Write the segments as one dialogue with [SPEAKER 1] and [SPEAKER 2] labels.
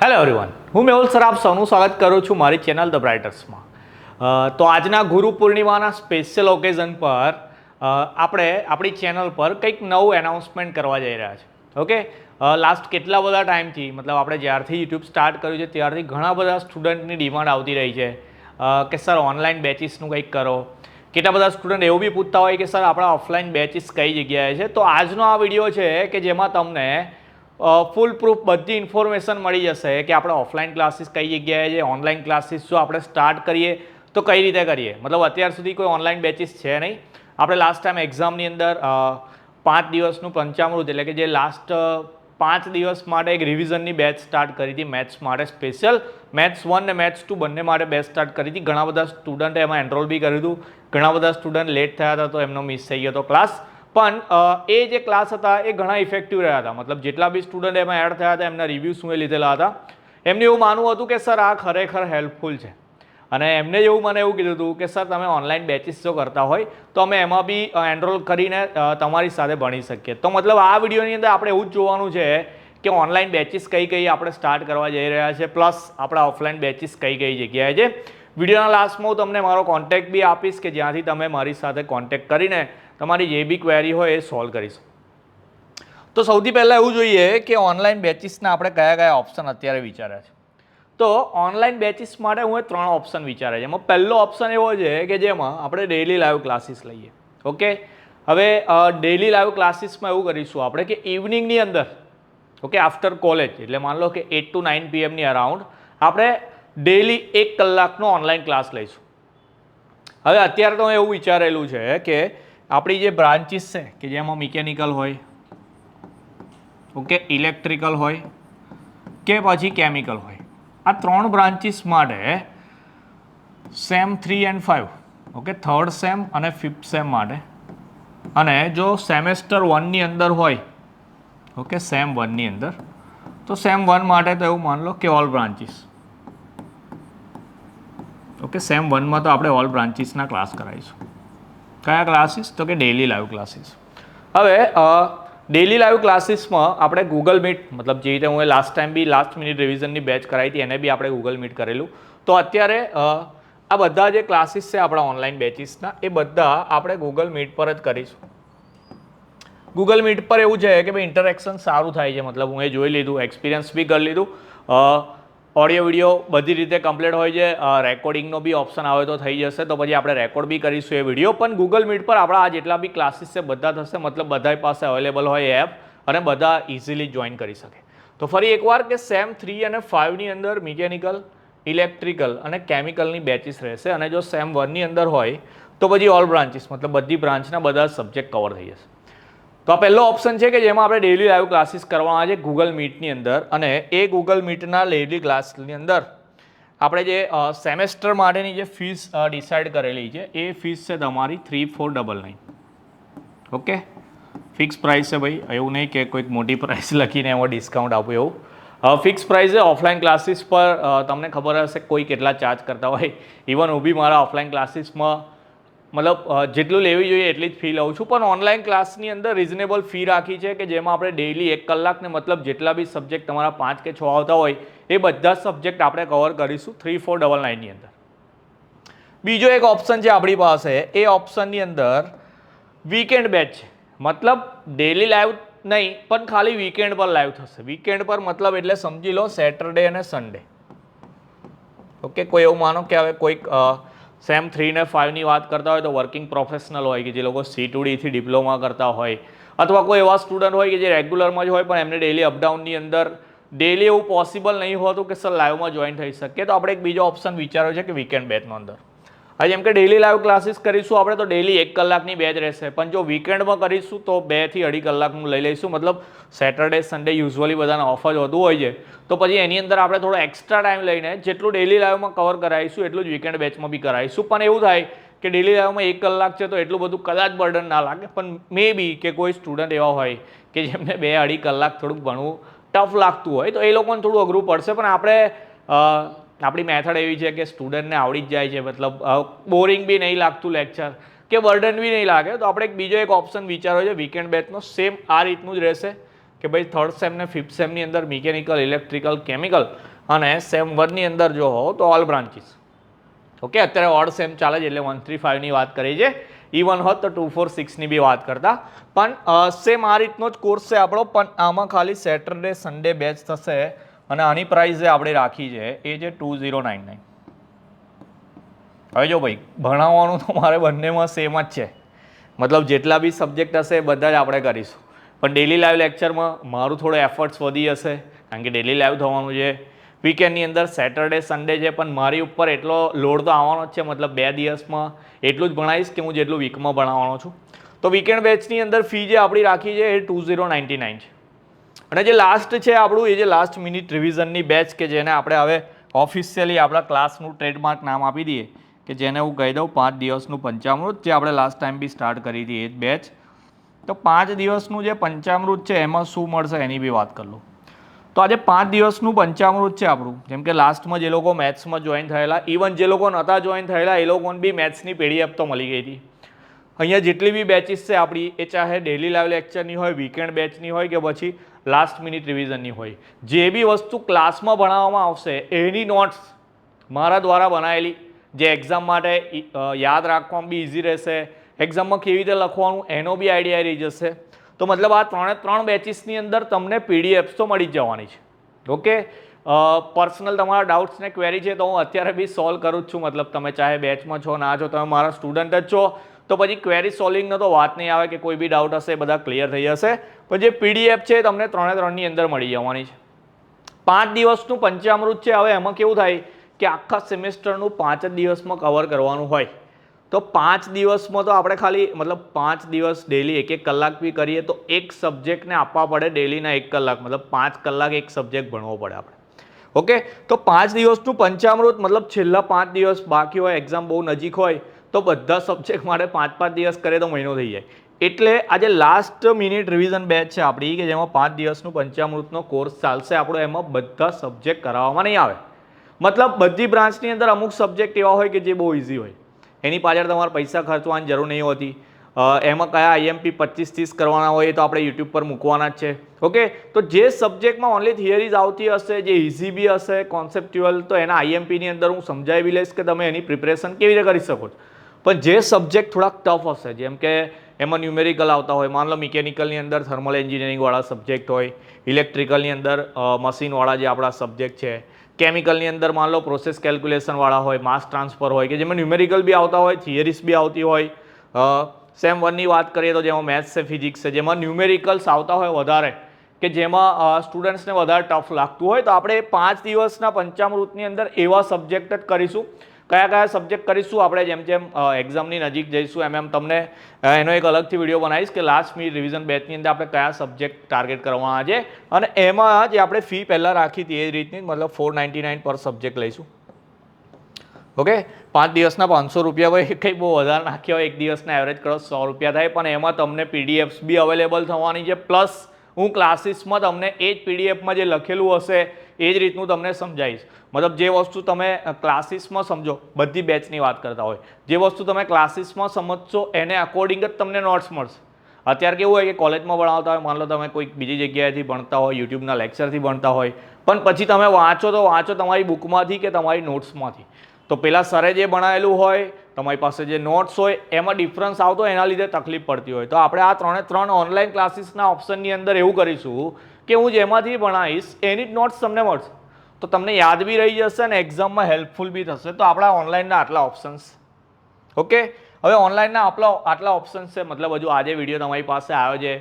[SPEAKER 1] Hello everyone, હું Mehul sir આપ સૌનું સ્વાગત કરું છું મારી ચેનલ ધ બ્રાઇટર્સમાં. તો આજના ગુરુ પૂર્ણિમાના સ્પેશિયલ ઓકેઝન પર આપણે આપણી ચેનલ પર કંઈક નવું એનાઉન્સમેન્ટ કરવા જઈ રહ્યા છે. ઓકે, લાસ્ટ કેટલા બધા ટાઈમથી મતલબ આપણે જ્યારથી યુટ્યુબ સ્ટાર્ટ કર્યું છે ત્યારથી ઘણા બધા સ્ટુડન્ટની ડિમાન્ડ આવતી રહી છે કે સર ઓનલાઈન બેચીસનું કંઈક કરો. કેટલા બધા સ્ટુડન્ટ એવું બી પૂછતા હોય કે સર આપણા ઓફલાઈન બેચીસ કઈ જગ્યાએ છે. તો આજનો આ વિડીયો છે કે જેમાં તમને ફૂલ પ્રૂફ બધી ઇન્ફોર્મેશન મળી જશે કે આપણે ઓફલાઈન ક્લાસીસ કઈ જગ્યાએ છે, ઓનલાઈન ક્લાસીસ જો આપણે સ્ટાર્ટ કરીએ તો કઈ રીતે કરીએ. મતલબ અત્યાર સુધી કોઈ ઓનલાઈન બેચીસ છે નહીં. આપણે લાસ્ટ ટાઈમ એક્ઝામની અંદર 5 દિવસનું પંચામૃત એટલે કે જે લાસ્ટ 5 દિવસ માટે એક રિવિઝનની બેચ સ્ટાર્ટ કરી હતી મેથ્સ માટે સ્પેશિયલ. મેથ્સ 1 ને મેથ્સ 2 બંને માટે બેચ સ્ટાર્ટ કરી હતી. ઘણા બધા સ્ટુડન્ટે એમાં એનરોલ બી કર્યું હતું. ઘણા બધા સ્ટુડન્ટ લેટ થયા હતા તો એમનો મિસ થઈ ગયો હતો ક્લાસ. પણ એ જે ક્લાસ હતા એ ઘણા ઇફેક્ટિવ રહ્યા હતા. મતલબ જેટલા બી સ્ટુડન્ટ એમાં એડ થયા હતા એમના રિવ્યૂ શું એ લીધેલા હતા. એમને એવું માનવું હતું કે સર આ ખરેખર હેલ્પફુલ છે અને એમને મને એવું કીધું હતું કે સર તમે ઓનલાઈન બેચીસ જો કરતા હોય તો અમે એમાં બી એનરોલ કરીને તમારી સાથે ભણી શકીએ. તો મતલબ આ વિડીયોની અંદર આપણે એવું જ જોવાનું છે કે ઓનલાઈન બેચીસ કઈ કઈ આપણે સ્ટાર્ટ કરવા જઈ રહ્યા છે, પ્લસ આપણા ઓફલાઈન બેચીસ કઈ કઈ જગ્યાએ છે. વિડીયોના લાસ્ટમાં હું તમને મારો કોન્ટેક્ટ બી આપીશ કે જ્યાંથી તમે મારી સાથે કોન્ટેક્ટ કરીને તમારી જે બી ક્વેરી હોય એ સોલ્વ કરીશું. તો સૌથી પહેલાં એવું જોઈએ કે ઓનલાઈન બેચીસના આપણે કયા કયા ઓપ્શન અત્યારે વિચાર્યા છે. તો ઓનલાઈન બેચીસ માટે હું 3 ઓપ્શન વિચાર્યા છે. એમાં પહેલો ઓપ્શન એવો છે કે જેમાં આપણે ડેઇલી લાઈવ ક્લાસીસ લઈએ. ઓકે, હવે ડેઇલી લાઈવ ક્લાસીસમાં એવું કરીશું આપણે કે ઇવનિંગની અંદર, ઓકે, આફ્ટર કોલેજ એટલે માન લો કે 8 to 9 PM અરાઉન્ડ આપણે ડેઇલી 1 કલાકનો ઓનલાઈન ક્લાસ લઈશું. હવે અત્યારે તો એવું વિચારેલું છે કે આપણી જે બ્રાન્ચીસ છે કે જેમાં મિકેનિકલ હોય, ઓકે, ઇલેક્ટ્રિકલ હોય કે પછી કેમિકલ હોય, આ 3 બ્રાન્ચીસ માટે sem 3 and 5, okay, third sem અને 5th સેમ માટે, અને જો સેમેસ્ટર 1ની અંદર હોય, ઓકે, સેમ 1ની અંદર, તો સેમ 1 માટે તો એવું માન લો કે ઓલ બ્રાન્ચીસ, ઓકે, સેમ 1માં તો આપણે ઓલ બ્રાન્ચીસના ક્લાસ કરાવીશું. કયા ક્લાસીસ? તો કે ડેઇલી લાઈવ ક્લાસીસ. હવે ડેઇલી લાઈવ ક્લાસીસમાં આપણે ગૂગલ મીટ, મતલબ જે રીતે હું લાસ્ટ ટાઈમ બી લાસ્ટ મિનિટ રિવિઝનની બેચ કરાવી હતી એને બી આપણે ગૂગલ મીટ કરેલું. તો અત્યારે આ બધા જે ક્લાસીસ છે આપણા ઓનલાઈન બેચીસના એ બધા આપણે ગૂગલ મીટ પર જ કરીશું. ગૂગલ મીટ પર એવું છે કે ભાઈ ઇન્ટરેક્શન સારું થાય છે. મતલબ હું એ જોઈ લીધું, એક્સપિરિયન્સ બી કરી લીધું. ઓડિયો વિડીયો બધી રીતે કમ્પ્લીટ હોય છે. રેકોર્ડિંગનો બી ઓપ્શન આવે તો થઈ જશે, તો પછી આપણે રેકોર્ડ બી કરીશું એ વિડીયો. પણ ગૂગલ મીટ પર આપણા આ જેટલા બી ક્લાસીસ છે બધા થશે. મતલબ બધા પાસે અવેલેબલ હોય એપ અને બધા ઇઝીલી જોઈન કરી શકે. તો ફરી એકવાર કે સેમ 3 અને 5ની અંદર મિકેનિકલ, ઇલેક્ટ્રિકલ અને કેમિકલની બેચીસ રહેશે, અને જો સેમ 1ની અંદર હોય તો પછી ઓલ બ્રાન્ચીસ, મતલબ બધી બ્રાન્ચના બધા સબ્જેક્ટ કવર થઈ જશે. તો આ પહેલો ઓપ્શન છે કે જેમાં આપણે ડેઇલી લાઈવ ક્લાસીસ કરવાના છે ગૂગલ મીટની અંદર, અને એ ગૂગલ મીટના ડેઇલી ક્લાસની અંદર આપણે જે સેમેસ્ટર માટેની જે ફીસ ડિસાઇડ કરેલી છે એ ફીસ છે તમારી 3499. ઓકે, ફિક્સ પ્રાઇસ છે ભાઈ, એવું નહીં કે કોઈક મોટી પ્રાઇસ લખીને એમાં ડિસ્કાઉન્ટ આપું એવું. ફિક્સ પ્રાઇસ છે. ઓફલાઈન ક્લાસીસ પર તમને ખબર હશે કોઈ કેટલા ચાર્જ કરતા હોય. ઇવન હું બી મારા ઓફલાઈન ક્લાસીસમાં મતલબ જેટલું લેવી જોઈએ એટલી જ ફી લઉં છું, પણ ઓનલાઈન ક્લાસની અંદર રિઝનેબલ ફી રાખી છે કે જેમાં આપણે ડેઇલી 1 કલાકને મતલબ જેટલા બી સબ્જેક્ટ તમારા 5 કે 6 આવતા હોય એ બધા સબ્જેક્ટ આપણે કવર કરીશું 3499ની અંદર. બીજો એક ઓપ્શન છે આપણી પાસે, એ ઓપ્શનની અંદર વીકેન્ડ બેચ છે. મતલબ ડેઇલી લાઈવ નહીં પણ ખાલી વીકેન્ડ પર લાઈવ થશે. વીકેન્ડ પર મતલબ એટલે સમજી લો સેટરડે અને સન્ડે. ઓકે, કોઈ એવું માનો કે હવે કોઈક સેમ 3 ને 5ની વાત કરતા હોય તો વર્કિંગ પ્રોફેશનલ હોય કે જે લોકો C2Dથી ડિપ્લોમા કરતા હોય, અથવા કોઈ એવા સ્ટુડન્ટ હોય કે જે રેગ્યુલરમાં જ હોય પણ એમને ડેઇલી અપડાઉનની અંદર ડેઇલી એવું પોસિબલ નહીં હોતું કે સર લાઈવમાં જોઈન થઈ શકે, તો આપણે એક બીજો ઓપ્શન વિચાર્યો છે કે વીકેન્ડ બેચનો અંદર. હવે જેમ કે ડેઇલી લાઈવ ક્લાસીસ કરીશું આપણે તો ડેઇલી 1 કલાકની બેચ રહેશે, પણ જો વીકેન્ડમાં કરીશું તો 2 થી 2.5 કલાકનું લઈ લઈશું. મતલબ સેટરડે સન્ડે યુઝ્યુઅલી બધાના ઓફ જ વધુ હોય છે, તો પછી એની અંદર આપણે થોડો એક્સ્ટ્રા ટાઈમ લઈને જેટલું ડેઇલી લાઈવમાં કવર કરાવીશું એટલું જ વીકેન્ડ બેચમાં બી કરાવીશું. પણ એવું થાય કે ડેઇલી લાઈવમાં 1 કલાક છે તો એટલું બધું કદાચ બર્ડન ના લાગે, પણ મે બી કે કોઈ સ્ટુડન્ટ એવા હોય કે જેમને 2-2.5 કલાક થોડુંક ભણવું ટફ લાગતું હોય તો એ લોકોને થોડું અઘરું પડશે. પણ આપણે આપણી મેથડ એવી છે કે સ્ટુડન્ટને આવડી જ જાય છે, મતલબ બોરિંગ બી નહીં લાગતું લેક્ચર કે બર્ડન બી નહીં લાગે. તો આપણે એક બીજો એક ઓપ્શન વિચાર્યો છે વીકેન્ડ બેચનો. સેમ આ રીતનું જ રહેશે. કે ભાઈ થર્ડ સેમ ને ફિફ્થ સેમની અંદર મિકેનિકલ, ઇલેક્ટ્રિકલ, કેમિકલ અને સેમ 1ની અંદર જો હો તો ઓલ બ્રાન્ચીસ. ઓકે, અત્યારે ઓડ સેમ ચાલે છે એટલે 135ની વાત કરી છે. E1 હોત તો 246ની બી વાત કરતા. પણ સેમ આ રીતનો જ કોર્સ છે આપણો, પણ આમાં ખાલી સેટરડે સન્ડે બેચ થશે અને આની પ્રાઇસ જે આપણે રાખી છે એ છે 2099. હવે જો ભાઈ ભણાવવાનું તો મારે બંનેમાં સેમ જ છે, મતલબ જેટલા બી સબ્જેક્ટ હશે એ બધા જ આપણે કરીશું. પણ ડેલી લાઈવ લેક્ચરમાં મારું થોડું એફર્ટ્સ વધી જશે કારણ કે ડેલી લાઈવ થવાનું છે. વીકેન્ડની અંદર સેટરડે સન્ડે છે પણ મારી ઉપર એટલો લોડ તો આવવાનો જ છે, મતલબ 2 દિવસમાં એટલું જ ભણાવીશ કે હું જેટલું વીકમાં ભણાવવાનો છું. તો વીકેન્ડ બેચની અંદર ફી જે આપણી રાખી છે એ 2099 છે. અને જે લાસ્ટ છે આપણું એ જે લાસ્ટ મિનિટ રિવિઝનની બેચ કે જેને આપણે હવે ઓફિશિયલી આપણા ક્લાસનું ટ્રેડમાર્ક નામ આપી દઈએ કે જેને હું કહી દઉં 5 દિવસનું પંચામૃત, જે આપણે લાસ્ટ ટાઈમ બી સ્ટાર્ટ કરી હતી એ જ બેચ. તો 5 દિવસનું જે પંચામૃત છે એમાં શું મળશે એની બી વાત કરી લઉં. તો આજે 5 દિવસનું પંચામૃત છે આપણું, જેમ કે લાસ્ટમાં જે લોકો મેથ્સમાં જોઈન થયેલા, ઇવન જે લોકો નહોતા જોઈન થયેલા એ લોકોને બી મેથ્સની પીડીએફ તો મળી ગઈ હતી. અહીંયા જેટલી બી બેચીસ છે આપણી એ ચાહે ડેલી લાઈવ લેક્ચરની હોય, વીકેન્ડ બેચની હોય કે પછી લાસ્ટ મિનિટ રિવિઝનની હોય, જે બી વસ્તુ ક્લાસમાં ભણાવવામાં આવશે એની નોટ્સ મારા દ્વારા બનાવેલી, જે એક્ઝામ માટે યાદ રાખવામાં બી ઇઝી રહેશે, એક્ઝામમાં કેવી રીતે લખવાનું એનો બી આઈડિયા રહી જશે. તો મતલબ આ 3 બેચીસની અંદર તમને પીડીએફ તો મળી જ જવાની છે. ઓકે, પર્સનલ તમારા ડાઉટ્સ ને ક્વેરી છે તો હું અત્યારે બી સોલ્વ કરું જ છું, મતલબ તમે ચાહે બેચમાં છો ના છો, તમે મારા સ્ટુડન્ટ જ છો તો પછી ક્વેરી સોલ્વિંગનો તો વાત નહીં આવે કે કોઈ બી ડાઉટ હશે બધા ક્લિયર થઈ જશે. પણ જે પીડીએફ છે તમને 3ની અંદર મળી જવાની છે. 5 દિવસનું પંચામૃત છે. હવે એમાં કેવું થાય કે આખા સેમેસ્ટરનું 5 જ દિવસમાં કવર કરવાનું હોય તો 5 દિવસમાં તો આપણે ખાલી મતલબ 5 દિવસ ડેલી 1-1 કલાક બી કરીએ તો એક સબ્જેક્ટને આપવા પડે ડેલીના 1 કલાક, મતલબ 5 કલાક એક સબ્જેક્ટ ભણવો પડે આપણે. ઓકે, તો 5 દિવસનું પંચામૃત મતલબ છેલ્લા 5 દિવસ બાકી હોય, એક્ઝામ બહુ નજીક હોય તો બધા સબ્જેક્ટ માટે 5-5 દિવસ કરે તો મહિનો થઈ જાય. એટલે આજે લાસ્ટ મિનિટ રિવિઝન બેચ છે આપણી કે જેમાં 5 દિવસનું પંચામૃતનો કોર્સ ચાલશે આપણો. એમાં બધા સબ્જેક્ટ કરાવવામાં નહીં આવે, મતલબ બધી બ્રાન્ચની અંદર અમુક સબ્જેક્ટ એવા હોય કે જે બહુ ઇઝી હોય, એની પાછળ તમારે પૈસા ખર્ચવાની જરૂર નહીં હોતી. એમાં કયા આઈએમપી 25-30 કરવાના હોય તો આપણે યુટ્યુબ પર મૂકવાના જ છે. ઓકે, તો જે સબ્જેક્ટમાં ઓનલી થિયરીઝ આવતી હશે, જે ઇઝી બી હશે, કોન્સેપ્ચ્યુઅલ, તો એના આઈએમપીની અંદર હું સમજાવી બી લઈશ કે તમે એની પ્રિપરેશન કેવી રીતે કરી શકો છો. પણ જે સબ્જેક્ટ થોડાક ટફ હશે, જેમ કે એમાં ન્યુમેરિકલ આવતા હોય, માન લો મિકેનિકલની અંદર થર્મલ એન્જિનિયરિંગવાળા સબ્જેક્ટ હોય, ઇલેક્ટ્રિકલની અંદર મશીનવાળા જે આપણા સબ્જેક્ટ છે, કેમિકલની અંદર માન લો પ્રોસેસ કેલ્ક્યુલેશનવાળા હોય, માસ ટ્રાન્સફર હોય કે જેમાં ન્યુમેરિકલ બી આવતા હોય, થિયરીસ બી આવતી હોય. સેમ 1ની વાત કરીએ તો જેમાં મેથ્સ છે, ફિઝિક્સ છે, જેમાં ન્યુમેરિકલ્સ આવતા હોય વધારે, કે જેમાં સ્ટુડન્ટ્સને વધારે ટફ લાગતું હોય, તો આપણે 5 દિવસના પંચામૃતની અંદર એવા સબ્જેક્ટ જ કરીશું. કયા કયા સબ્જેક્ટ કરીશું આપણે જેમ જેમ એક્ઝામની નજીક જઈશું એમ તમને એનો એક અલગથી વિડીયો બનાવીશ કે લાસ્ટ મિનિટ રિવિઝન બેચની અંદર આપણે કયા સબ્જેક્ટ ટાર્ગેટ કરવાના છે. અને એમાં જે આપણે ફી પહેલાં રાખી હતી એ રીતની, મતલબ 499 પર સબ્જેક્ટ લઈશું. ઓકે, 5 દિવસના 500 રૂપિયા હોય, કંઈ બહુ વધારે નાખ્યા હોય, એક દિવસના એવરેજ કરો 100 રૂપિયા થાય, પણ એમાં તમને પીડીએફ્સ બી અવેલેબલ થવાની છે. પ્લસ હું ક્લાસીસમાં તમને એ જ પીડીએફમાં જે લખેલું હશે એ જ રીતનું તમને સમજાવીશ. મતલબ જે વસ્તુ તમે ક્લાસીસમાં સમજો, બધી બેચની વાત કરતા હોય, જે વસ્તુ તમે ક્લાસીસમાં સમજશો એને અકોર્ડિંગ જ તમને નોટ્સ મળશે. અત્યારે કેવું હોય કે કોલેજમાં ભણાવતા હોય, માન લો તમે કોઈક બીજી જગ્યાએથી ભણતા હોય, યુટ્યુબના લેક્ચરથી ભણતા હોય, પણ પછી તમે વાંચો તો વાંચો તમારી બુકમાંથી કે તમારી નોટ્સમાંથી, તો પેલા સરે જે ભણાવેલું હોય, તમારી પાસે જે નોટ્સ હોય એમાં ડિફરન્સ આવતો હોય, એના લીધે તકલીફ પડતી હોય. તો આપણે આ 3 ઓનલાઈન ક્લાસીસના ઓપ્શનની અંદર એવું કરીશું કે હું જેમાંથી ભણાવીશ એની જ નોટ્સ તમને મળશે, તો તમને યાદ બી રહી જશે અને એક્ઝામમાં હેલ્પફુલ બી થશે. તો આપણા ઓનલાઈનના આટલા ઓપ્શન્સ. ઓકે, હવે ઓનલાઈનના આટલા ઓપ્શન્સ છે, મતલબ હજુ આજે વિડીયો તમારી પાસે આવ્યો છે,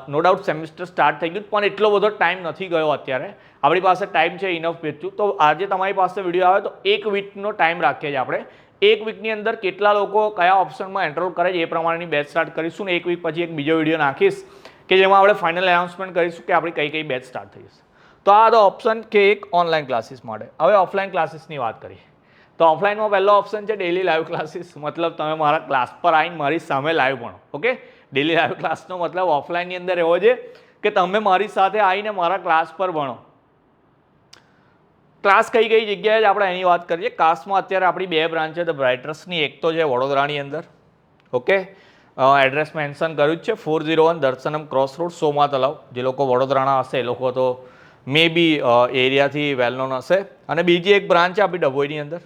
[SPEAKER 1] નો ડાઉટ સેમિસ્ટર સ્ટાર્ટ થઈ ગયું પણ એટલો બધો ટાઈમ નથી ગયો અત્યારે, આપણી પાસે ટાઈમ છે ઇનફ બેચું. તો આજે તમારી પાસે વિડીયો આવે તો 1 વીકનો ટાઈમ રાખીએ છીએ આપણે. 1 વીકની અંદર કેટલા લોકો કયા ઓપ્શનમાં એનરોલ કરે છે એ પ્રમાણેની બેચ સ્ટાર્ટ કરીશું ને 1 વીક પછી એક બીજો વિડીયો નાખીશ કે જેમાં આપણે ફાઇનલ એનાઉન્સમેન્ટ કરીશું કે આપણી કઈ કઈ બેચ સ્ટાર્ટ થઈ જશે. તો આ તો ઓપ્શન કે એક ઓનલાઈન ક્લાસીસ માટે. હવે ઓફલાઈન ક્લાસીસની વાત કરીએ તો ઓફલાઈનમાં પહેલો ઓપ્શન છે ડેલી લાઈવ ક્લાસીસ, મતલબ તમે મારા ક્લાસ પર આવીને મારી સામે લાઈવ ભણો. ઓકે, ડેલી લાઈવ ક્લાસનો મતલબ ઓફલાઈનની અંદર એવો છે કે તમે મારી સાથે આવીને મારા ક્લાસ પર ભણો. ક્લાસ કઈ કઈ જગ્યાએ જ આપણે એની વાત કરીએ. ક્લાસમાં અત્યારે આપણી 2 બ્રાન્ચ છે, ધ બ્રાઇટર્સની એક તો છે વડોદરાની અંદર, ઓકે, એડ્રેસ મેન્શન કર્યું જ છે 401 દર્શનમ ક્રોસ રોડ સોમા તલાવ. જે લોકો વડોદરાના હશે એ લોકો તો મે બી એરિયાથી વેલ નોન હશે. અને બીજી એક બ્રાન્ચ છે આપણી ડભોઈની અંદર.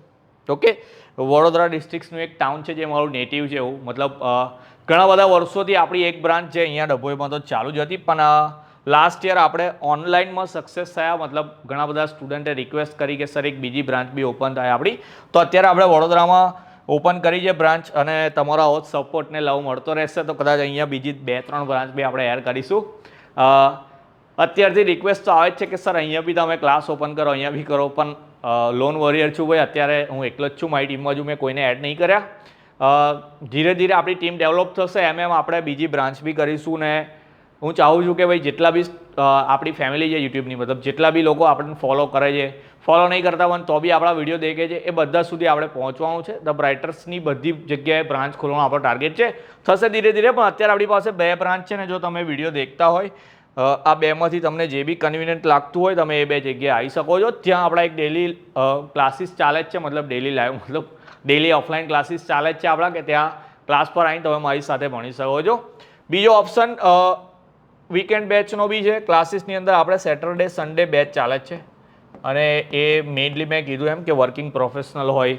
[SPEAKER 1] ઓકે, વડોદરા ડિસ્ટ્રિક્ટનું એક ટાઉન છે જે મારું નેટિવ છે એવું. મતલબ ઘણા બધા વર્ષોથી આપણી એક બ્રાન્ચ છે અહીંયા ડભોઈમાં તો ચાલુ જ હતી, પણ લાસ્ટ યર આપણે ઓનલાઈનમાં સક્સેસ થયા. મતલબ ઘણા બધા સ્ટુડન્ટે રિક્વેસ્ટ કરી કે સર એક બીજી બ્રાન્ચ બી ઓપન થાય આપણી, તો અત્યારે આપણે વડોદરામાં ઓપન કરી છે બ્રાન્ચ. અને તમારો આવો જ સપોર્ટને લવ મળતો રહેશે તો કદાચ અહીંયા બીજી 2-3 બ્રાન્ચ બી આપણે એડ કરીશું. અત્યારથી રિક્વેસ્ટ તો આવે જ છે કે સર અહીંયા બી તમે ક્લાસ ઓપન કરો, અહીંયા બી કરો, પણ લોન વોરિયર છું ભાઈ, અત્યારે હું એકલો જ છું, મારી ટીમમાં હજુ મેં કોઈને એડ નહીં કર્યા. ધીરે ધીરે આપણી ટીમ ડેવલપ થશે એમ આપણે બીજી બ્રાન્ચ બી કરીશું. ને હું ચાહું છું કે ભાઈ જેટલા બી આપણી ફેમિલી છે યુટ્યુબની, મતલબ જેટલા બી લોકો આપણને ફોલો કરે છે, ફોલો નહીં કરતા હોય તો બી આપણા વિડીયો દેખે છે, એ બધા સુધી આપણે પહોંચવાનું છે. ધ બ્રાઇટર્સની બધી જગ્યાએ બ્રાન્ચ ખોલવાનો આપણો ટાર્ગેટ છે. થશે ધીરે ધીરે, પણ અત્યારે આપણી પાસે 2 બ્રાન્ચ છે ને જો તમે વિડીયો દેખતા હોય આ 2માંથી તમને જે બી કન્વિનિયન્ટ લાગતું હોય તમે એ 2 જગ્યાએ આવી શકો છો. ત્યાં આપણા એક ડેલી ક્લાસીસ ચાલે જ છે, મતલબ ડેલી લાઈવ, મતલબ ડેલી ઓફલાઈન ક્લાસીસ ચાલે જ છે આપણા, કે ત્યાં ક્લાસ પર આવીને તમે મારી સાથે ભણી શકો છો. બીજો ઓપ્શન વીકેન્ડ બેચનો બી છે. ક્લાસીસની અંદર આપણે સેટરડે સન્ડે બેચ ચાલે જ છે, અને એ મેઇનલી મેં કીધું એમ કે વર્કિંગ પ્રોફેશનલ હોય.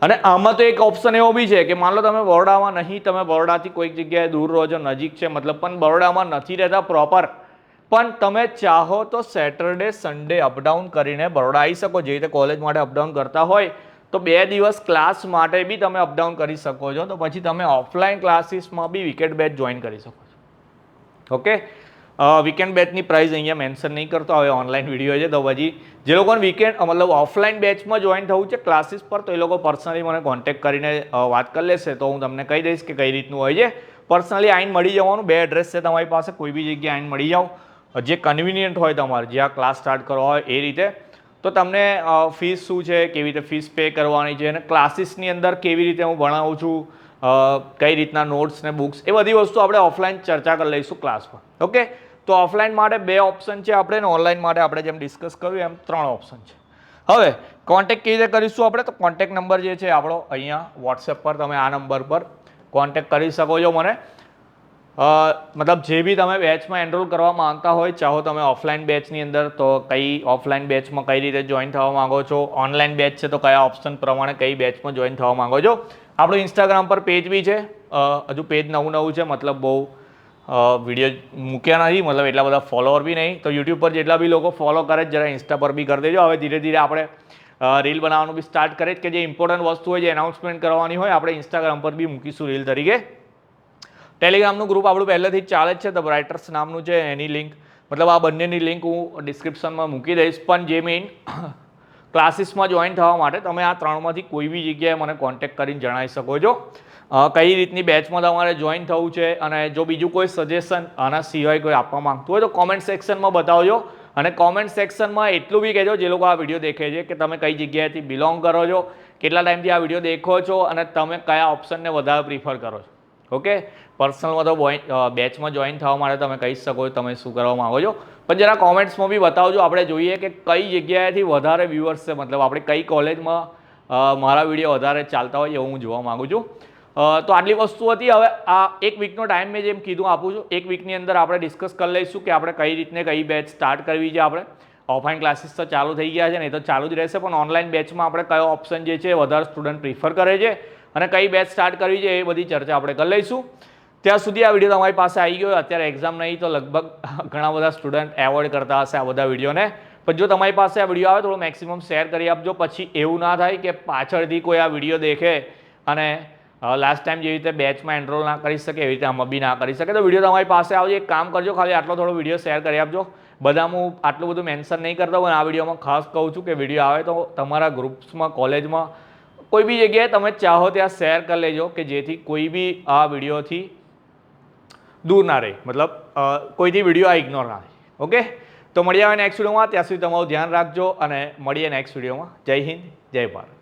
[SPEAKER 1] અને આમાં તો એક ઓપ્શન એવો બી છે કે માન લો તમે બરોડામાં નહીં, તમે બરોડાથી કોઈક જગ્યાએ દૂર રહો છો, નજીક છે મતલબ, પણ બરોડામાં નથી રહેતા પ્રોપર, પણ તમે ચાહો તો સેટરડે સન્ડે અપડાઉન કરીને બરોડા આવી શકો. જે રીતે કોલેજ માટે અપડાઉન કરતા હોય તો 2 દિવસ ક્લાસ માટે બી તમે અપડાઉન કરી શકો છો. તો પછી તમે ઓફલાઈન ક્લાસીસમાં બી વીકેન્ડ બેચ જોઈન કરી શકો છો. ઓકે, વીકેન્ડ બેચની પ્રાઇસ અહીંયા મેન્શન નહીં કરતો, હવે ઓનલાઈન વિડીયો છે તો પછી જે લોકોને વીકેન્ડ મતલબ ઓફલાઈન બેચમાં જોઈન થવું છે ક્લાસીસ પર, તો એ લોકો પર્સનલી મને કોન્ટેક્ટ કરીને વાત કરી લેશે તો હું તમને કહી દઈશ કે કઈ રીતનું હોય છે. પર્સનલી આવીને મળી જવાનું. 2 એડ્રેસ છે તમારી પાસે, કોઈ બી જગ્યાએ આવીને મળી જાઓ, જે કન્વિનિયન્ટ હોય તમારે, જ્યાં ક્લાસ સ્ટાર્ટ કરવા હોય એ રીતે. તો તમને ફીસ શું છે, કેવી રીતે ફીસ પે કરવાની છે, અને ક્લાસીસની અંદર કેવી રીતે હું ભણાવું છું, કઈ રીતના નોટ્સ ને બુક્સ, એ બધી વસ્તુ આપણે ઓફલાઈન ચર્ચા કરી લઈશું ક્લાસમાં. ઓકે, તો ઓફલાઈન માટે 2 ઓપ્શન છે આપણે, ને ઓનલાઈન માટે આપણે જેમ ડિસ્કસ કર્યું એમ 3 ઓપ્શન છે. હવે કોન્ટેક્ટ કેવી રીતે કરીશું આપણે, તો કોન્ટેક્ટ નંબર જે છે આપણો અહીંયા વોટ્સએપ પર તમે આ નંબર પર કોન્ટેક્ટ કરી શકો છો મને. મતલબ જે બી તમે બેચમાં એનરોલ કરવા માંગતા હોય, ચાહો તમે ઓફલાઈન બેચની અંદર તો કઈ ઓફલાઈન બેચમાં કઈ રીતે જોઈન થવા માંગો છો, ઓનલાઈન બેચ છે તો કયા ઓપ્શન પ્રમાણે કઈ બેચમાં જોઈન થવા માંગો છો. આપણું ઇન્સ્ટાગ્રામ પર પેજ બી છે, હજુ પેજ નવું છે, મતલબ બહુ વિડીયો મૂક્યા નથી, મતલબ એટલા બધા ફોલોવર બી નહીં. તો યુટ્યુબ પર જેટલા બી લોકો ફોલો કરે જરા ઇન્સ્ટા પર બી કરી દેજો. હવે ધીરે ધીરે આપણે રીલ બનાવવાનું બી સ્ટાર્ટ કરીએ, કે જે ઇમ્પોર્ટન્ટ વસ્તુ હોય, જે એનાઉન્સમેન્ટ કરવાની હોય, આપણે ઇન્સ્ટાગ્રામ પર બી મૂકીશું રીલ તરીકે. ટેલિગ્રામનું ગ્રુપ આપણું પહેલેથી જ ચાલે જ છે, ધ બ્રાઇટર્સ નામનું છે. એની લિંક મતલબ આ બંનેની લિંક હું ડિસ્ક્રિપ્શનમાં મૂકી દઈશ. પણ જે મેઇન ક્લાસીસમાં જોઈન થવા માટે તમે આ 3માંથી કોઈ બી જગ્યાએ મને કોન્ટેક્ટ કરીને જણાવી શકો છો કઈ રીતની બેચમાં તમારે જોઈન થવું છે. અને જો બીજું કોઈ સજેશન આના સિવાય કોઈ આપવા માંગતું હોય તો કોમેન્ટ સેક્શનમાં બતાવજો. અને કોમેન્ટ સેક્શનમાં એટલું બી કહેજો જે લોકો આ વિડીયો દેખે છે કે તમે કઈ જગ્યાએથી બિલોંગ કરો છો, કેટલા ટાઈમથી આ વિડીયો દેખો છો, અને તમે કયા ઓપ્શનને વધારે પ્રિફર કરો છો. ઓકે, પર્સનલમાં તો બેચમાં જોઈન થવા માટે તમે કહી શકો છો તમે શું કરવા માંગો છો, પણ જરા કોમેન્ટ્સમાં બી બતાવજો. આપણે જોઈએ કે કઈ જગ્યાએથી વધારે વ્યુઅર્સ છે, મતલબ આપણે કઈ કોલેજમાં મારા વિડીયો વધારે ચાલતા હોય એવું હું જોવા માગું છું. તો આટલી વસ્તુ હતી. હવે આ 1 વીકનો ટાઈમ મેં જેમ કીધું આપું છું. 1 વીકની અંદર આપણે ડિસ્કસ કરી લઈશું કે આપણે કઈ રીતને કઈ બેચ સ્ટાર્ટ કરવી છે. આપણે ઓફલાઈન ક્લાસીસ તો ચાલુ થઈ ગયા છે ને, એ તો ચાલુ જ રહેશે, પણ ઓનલાઈન બેચમાં આપણે કયો ઓપ્શન જે છે વધારે સ્ટુડન્ટ પ્રિફર કરે છે અને કઈ બેચ સ્ટાર્ટ કરવી છે એ બધી ચર્ચા આપણે કરી લઈશું. ત્યાં સુધી આ વિડીયો તમારી પાસે આવી ગયો. અત્યારે એક્ઝામ નહીં તો લગભગ ઘણા બધા સ્ટુડન્ટ એવોઇડ કરતા હશે આ બધા વિડીયોને, પણ જો તમારી પાસે આ વિડીયો આવે તો મેક્સિમમ શેર કરી આપજો. પછી એવું ના થાય કે પાછળથી કોઈ આ વિડીયો દેખે અને લાસ્ટ ટાઈમ જેવી રીતે બેચમાં એનરોલ ના કરી શકે એવી રીતે આમાં બી ના કરી શકે. તો વિડીયો તમારી પાસે આવજો. એક કામ કરજો, ખાલી આટલો થોડો વિડીયો શેર કરી આપજો. બધામાં હું આટલું બધું મેન્શન નહીં કરતો, પણ આ વિડીયોમાં ખાસ કહું છું કે વિડીયો આવે તો તમારા ગ્રુપ્સમાં, કોલેજમાં, કોઈ બી જગ્યાએ તમે ચાહો ત્યાં શેર કરી લેજો, કે જેથી કોઈ બી આ વિડીયોથી દૂર ના રહે, મતલબ કોઈથી વિડીયો આ ઇગ્નોર ના થાય. ઓકે, તો મળીએ હવે નેક્સ્ટ વિડીયોમાં. ત્યાં સુધી તમારું ધ્યાન રાખજો અને મળીએ નેક્સ્ટ વિડીયોમાં. જય હિન્દ, જય ભારત.